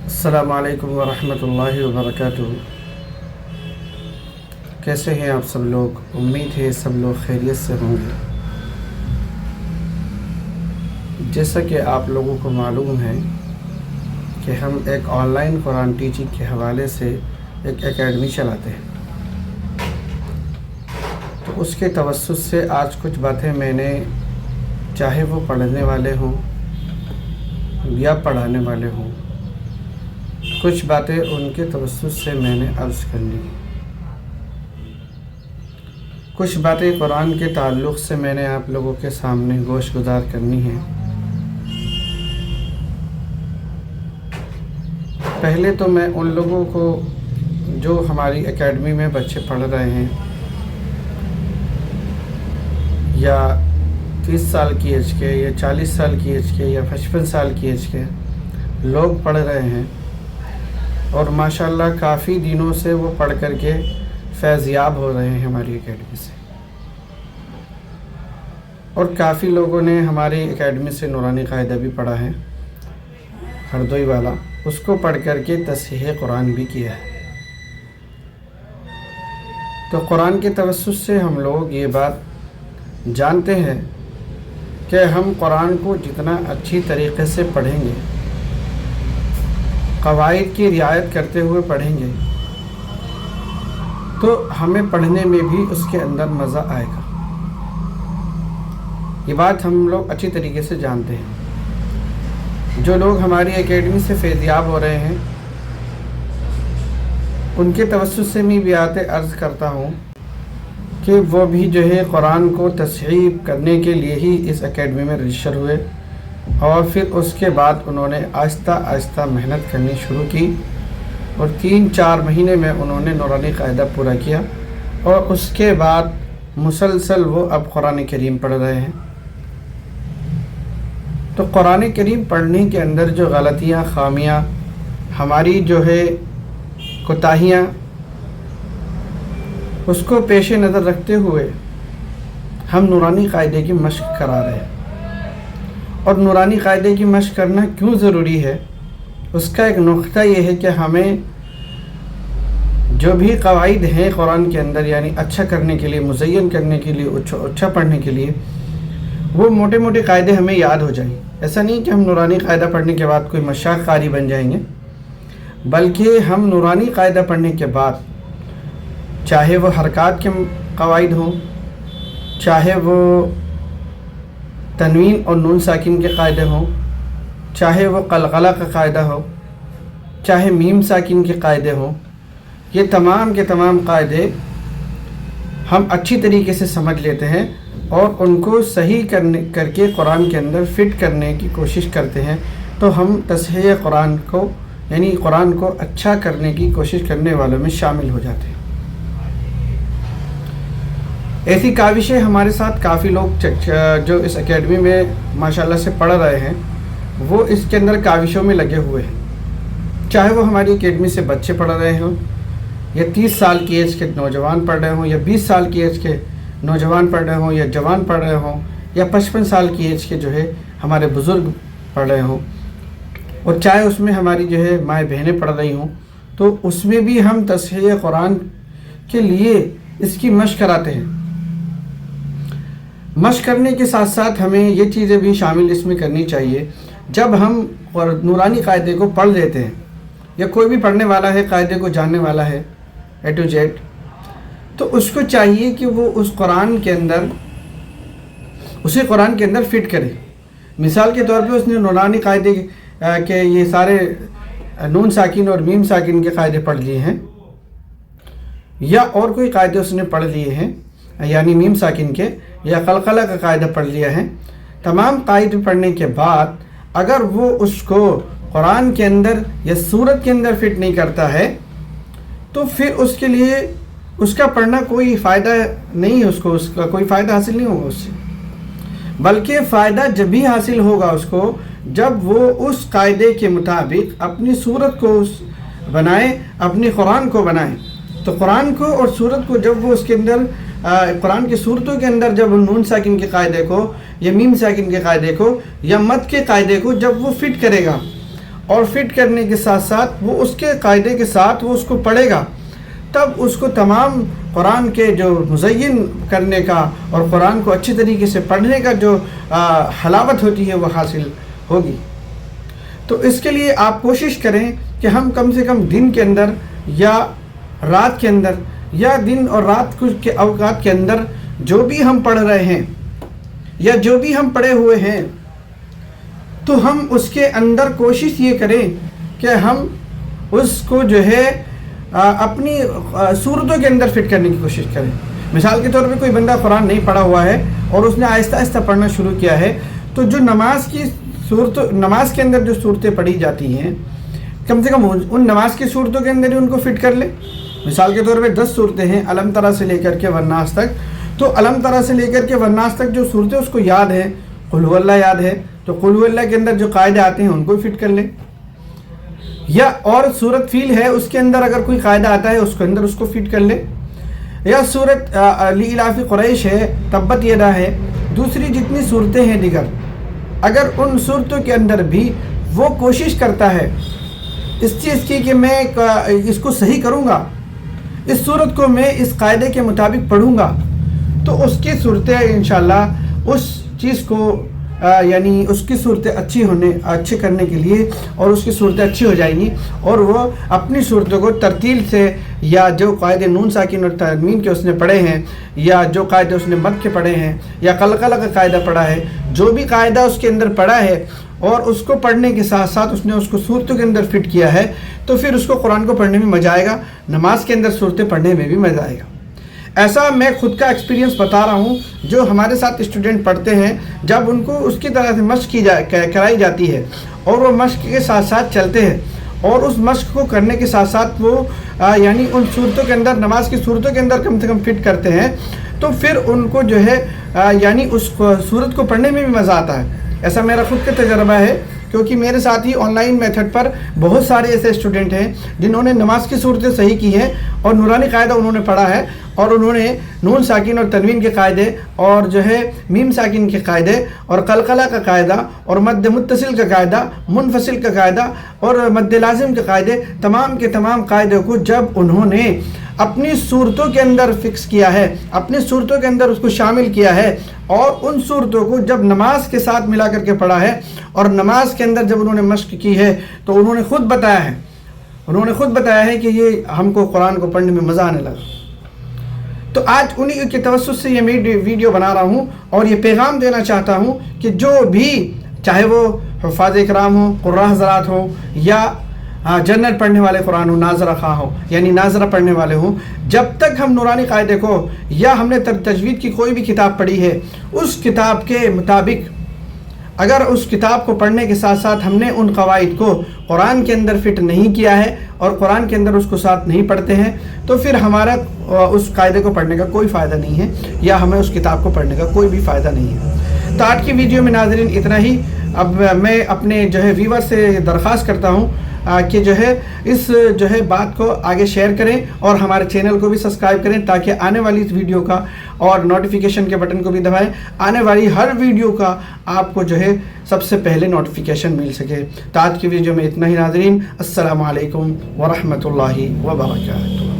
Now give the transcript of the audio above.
السلام علیکم ورحمۃ اللہ وبرکاتہ۔ کیسے ہیں آپ سب لوگ؟ امید ہے سب لوگ خیریت سے ہوں گے۔ جیسا کہ آپ لوگوں کو معلوم ہے کہ ہم ایک آن لائن قرآن ٹیچنگ کے حوالے سے ایک اکیڈمی چلاتے ہیں، تو اس کے توسط سے آج کچھ باتیں میں نے، چاہے وہ پڑھنے والے ہوں یا پڑھانے والے ہوں، کچھ باتیں ان کے توسط سے میں نے عرض کرنی ہیں۔ کچھ باتیں قرآن کے تعلق سے میں نے آپ لوگوں کے سامنے گوش گزار کرنی ہیں۔ پہلے تو میں ان لوگوں کو جو ہماری اکیڈمی میں بچے پڑھ رہے ہیں، یا 30 سال کی ایج کے، یا 40 سال کی ایج کے، یا 55 سال کی ایج کے لوگ پڑھ رہے ہیں، اور ماشاءاللہ کافی دنوں سے وہ پڑھ کر کے فیض یاب ہو رہے ہیں ہماری اکیڈمی سے، اور کافی لوگوں نے ہماری اکیڈمی سے نورانی قاعدہ بھی پڑھا ہے، ہردوئی والا، اس کو پڑھ کر کے تصحیح قرآن بھی کیا ہے۔ تو قرآن کے توسط سے ہم لوگ یہ بات جانتے ہیں کہ ہم قرآن کو جتنا اچھی طریقے سے پڑھیں گے، قواعد کی رعایت کرتے ہوئے پڑھیں گے، تو ہمیں پڑھنے میں بھی اس کے اندر مزہ آئے گا۔ یہ بات ہم لوگ اچھی طریقے سے جانتے ہیں۔ جو لوگ ہماری اکیڈمی سے فیض یاب ہو رہے ہیں، ان کے توسط سے میں بھی عرض کرتا ہوں کہ وہ بھی جو ہے قرآن کو تصحیح کرنے کے لیے ہی اس اکیڈمی میں رجسٹر ہوئے، اور پھر اس کے بعد انہوں نے آہستہ آہستہ محنت کرنی شروع کی، اور 3-4 مہینے میں انہوں نے نورانی قاعدہ پورا کیا، اور اس کے بعد مسلسل وہ اب قرآن کریم پڑھ رہے ہیں۔ تو قرآن کریم پڑھنے کے اندر جو غلطیاں، خامیاں، ہماری جو ہے کوتاہیاں، اس کو پیش نظر رکھتے ہوئے ہم نورانی قاعدے کی مشق کرا رہے ہیں۔ اور نورانی قاعدے کی مشق کرنا کیوں ضروری ہے، اس کا ایک نقطہ یہ ہے کہ ہمیں جو بھی قواعد ہیں قرآن کے اندر، یعنی اچھا کرنے کے لیے، مزین کرنے کے لیے، اچھا پڑھنے کے لیے، وہ موٹے موٹے قاعدے ہمیں یاد ہو جائیں۔ ایسا نہیں کہ ہم نورانی قاعدہ پڑھنے کے بعد کوئی مشاق قاری بن جائیں گے، بلکہ ہم نورانی قاعدہ پڑھنے کے بعد، چاہے وہ حرکات کے قواعد ہوں، چاہے وہ تنوین اور نون ساکن کے قاعدے ہوں، چاہے وہ قلقلہ کا قاعدہ ہو، چاہے میم ساکن کے قاعدے ہوں، یہ تمام کے تمام قاعدے ہم اچھی طریقے سے سمجھ لیتے ہیں، اور ان کو صحیح کر کے قرآن کے اندر فٹ کرنے کی کوشش کرتے ہیں، تو ہم تصحیح قرآن کو، یعنی قرآن کو اچھا کرنے کی کوشش کرنے والوں میں شامل ہو جاتے ہیں۔ ایسی کاوشیں ہمارے ساتھ کافی لوگ جو اس اکیڈمی میں ماشاءاللہ سے پڑھ رہے ہیں، وہ اس کے اندر کاوشوں میں لگے ہوئے ہیں، چاہے وہ ہماری اکیڈمی سے بچے پڑھ رہے ہوں، یا 30 سال کی ایج کے نوجوان پڑھ رہے ہوں، یا 20 سال کی ایج کے نوجوان پڑھ رہے ہوں، یا جوان پڑھ رہے ہوں، یا 55 سال کی ایج کے جو ہے ہمارے بزرگ پڑھ رہے ہوں، اور چاہے اس میں ہماری جو ہے مائیں بہنیں پڑھ رہی ہوں، تو اس میں بھی ہم تصحیح قرآن کے لیے اس کی مشق کراتے ہیں۔ مشق کرنے کے ساتھ ساتھ ہمیں یہ چیزیں بھی شامل اس میں کرنی چاہیے، جب ہم نورانی قاعدے کو پڑھ لیتے ہیں، یا کوئی بھی پڑھنے والا ہے، قاعدے کو جاننے والا ہے A to Z، تو اس کو چاہیے کہ وہ اسے قرآن کے اندر فٹ کرے۔ مثال کے طور پہ اس نے نورانی قاعدے کے یہ سارے نون ساکن اور میم ساکن کے قاعدے پڑھ لیے ہیں، یا اور کوئی قاعدے اس نے پڑھ لیے ہیں، یعنی میم ساکن کے، یا قلقلہ کا قاعدہ پڑھ لیا ہے۔ تمام قاعدے پڑھنے کے بعد اگر وہ اس کو قرآن کے اندر یا سورت کے اندر فٹ نہیں کرتا ہے، تو پھر اس کے لیے اس کا پڑھنا کوئی فائدہ نہیں ہے، اس کا کوئی فائدہ حاصل نہیں ہوگا اس سے، بلکہ فائدہ جب بھی حاصل ہوگا اس کو جب وہ اس قاعدے کے مطابق اپنی سورت کو بنائے، اپنی قرآن کو بنائے۔ تو قرآن کو اور سورت کو جب وہ اس کے اندر قرآن کی صورتوں کے اندر جب نون ساکن کے قاعدے کو، یا میم ساکن کے قاعدے کو، یا مد کے قاعدے کو جب وہ فٹ کرے گا، اور فٹ کرنے کے ساتھ ساتھ وہ اس کے قاعدے کے ساتھ وہ اس کو پڑھے گا، تب اس کو تمام قرآن کے جو مزین کرنے کا اور قرآن کو اچھی طریقے سے پڑھنے کا جو حلاوت ہوتی ہے وہ حاصل ہوگی۔ تو اس کے لیے آپ کوشش کریں کہ ہم کم سے کم دن کے اندر یا رات کے اندر یا دن اور رات کے اوقات کے اندر جو بھی ہم پڑھ رہے ہیں یا جو بھی ہم پڑھے ہوئے ہیں، تو ہم اس کے اندر کوشش یہ کریں کہ ہم اس کو جو ہے اپنی صورتوں کے اندر فٹ کرنے کی کوشش کریں۔ مثال کے طور پہ کوئی بندہ قرآن نہیں پڑھا ہوا ہے اور اس نے آہستہ آہستہ پڑھنا شروع کیا ہے، تو جو نماز کے اندر جو صورتیں پڑھی جاتی ہیں، کم سے کم ان نماز کی صورتوں کے اندر ہی ان کو فٹ کر لیں۔ مثال کے طور پہ 10 صورتیں ہیں الم ترا سے لے کر کے والناس تک، تو الم ترا سے لے کر کے والناس تک جو صورتیں اس کو یاد ہیں، قل هو اللہ یاد ہے، تو قل هو اللہ کے اندر جو قاعدے آتے ہیں ان کو فٹ کر لیں۔ یا اور سورت فیل ہے، اس کے اندر اگر کوئی قاعدہ آتا ہے اس کے اندر اس کو فٹ کر لیں۔ یا سورت لیلاف قریش ہے، تبت یدا ہے، دوسری جتنی صورتیں ہیں دیگر، اگر ان صورتوں کے اندر بھی وہ کوشش کرتا ہے اس چیز کی کہ میں اس کو صحیح کروں گا، اس صورت کو میں اس قاعدے کے مطابق پڑھوں گا، تو اس کی صورتیں انشاءاللہ اس چیز کو یعنی اس کی صورتیں اچھی کرنے کے لیے اور اس کی صورتیں اچھی ہو جائیں گی، اور وہ اپنی صورتوں کو ترتیل سے یا جو قاعدے نون ساکن اور تنوین کے اس نے پڑھے ہیں یا جو قاعدے اس نے مد کے پڑھے ہیں یا قلقلہ کا قاعدہ پڑھا ہے، جو بھی قاعدہ اس کے اندر پڑھا ہے اور اس کو پڑھنے کے ساتھ ساتھ اس نے اس کو صورتوں کے اندر فٹ کیا ہے، تو پھر اس کو قرآن کو پڑھنے میں مزہ آئے گا، نماز کے اندر صورتیں پڑھنے میں بھی مزہ آئے گا۔ ایسا میں خود کا ایکسپیرینس بتا رہا ہوں، جو ہمارے ساتھ اسٹوڈنٹ پڑھتے ہیں، جب ان کو اس کی طرح سے مشق کرائی جاتی ہے اور وہ مشق کے ساتھ ساتھ چلتے ہیں اور اس مشق کو کرنے کے ساتھ ساتھ وہ یعنی ان صورتوں کے اندر نماز کی صورتوں کے اندر کم سے کم فٹ کرتے ہیں، تو پھر ان کو جو ہے یعنی اس صورت کو پڑھنے میں بھی مزہ آتا ہے۔ ایسا میرا خود کا تجربہ ہے، کیونکہ میرے ساتھ ہی آن لائن میتھڈ پر بہت سارے ایسے اسٹوڈنٹ ہیں جنہوں نے نماز کی صورتیں صحیح کی ہیں اور نورانی قاعدہ انہوں نے پڑھا ہے، اور انہوں نے نون ساکن اور تنوین کے قاعدے اور جو ہے میم ساکن کے قاعدے اور قلقلہ کا قاعدہ اور مد متصل کا قاعدہ، منفصل کا قاعدہ اور مد لازم کے قاعدے، تمام کے تمام قاعدوں کو جب انہوں نے اپنی صورتوں کے اندر فکس کیا ہے، اپنی صورتوں کے اندر اس کو شامل کیا ہے، اور ان صورتوں کو جب نماز کے ساتھ ملا کر کے پڑھا ہے اور نماز کے اندر جب انہوں نے مشق کی ہے، تو انہوں نے خود بتایا ہے کہ یہ ہم کو قرآن کو پڑھنے میں مزہ آنے لگا۔ تو آج انہی کے توسط سے یہ ویڈیو بنا رہا ہوں اور یہ پیغام دینا چاہتا ہوں کہ جو بھی چاہے وہ حفاظ اکرام ہوں، قراء حضرات ہوں، یا جنرل پڑھنے والے قرآن ہوں، ناظرہ خواہ ہوں یعنی ناظرہ پڑھنے والے ہوں، جب تک ہم نورانی قاعدے کو یا ہم نے تجوید کی کوئی بھی کتاب پڑھی ہے، اس کتاب کے مطابق اگر اس کتاب کو پڑھنے کے ساتھ ساتھ ہم نے ان قواعد کو قرآن کے اندر فٹ نہیں کیا ہے اور قرآن کے اندر اس کو ساتھ نہیں پڑھتے ہیں، تو پھر ہمارا اس قاعدے کو پڑھنے کا کوئی فائدہ نہیں ہے، یا ہمیں اس کتاب کو پڑھنے کا کوئی بھی فائدہ نہیں ہے۔ تو آج کی ویڈیو میں ناظرین اتنا ہی۔ اب میں اپنے جو ہے ویور سے درخواست کرتا ہوں کہ جو ہے اس جو ہے بات کو آگے شیئر کریں اور ہمارے چینل کو بھی سبسکرائب کریں، تاکہ آنے والی اس ویڈیو کا اور نوٹیفیکیشن کے بٹن کو بھی دبائیں، آنے والی ہر ویڈیو کا آپ کو جو ہے سب سے پہلے نوٹیفیکیشن مل سکے۔ تو آج کی ویڈیو میں اتنا ہی ناظرین، السلام علیکم ورحمۃ اللہ وبرکاتہ۔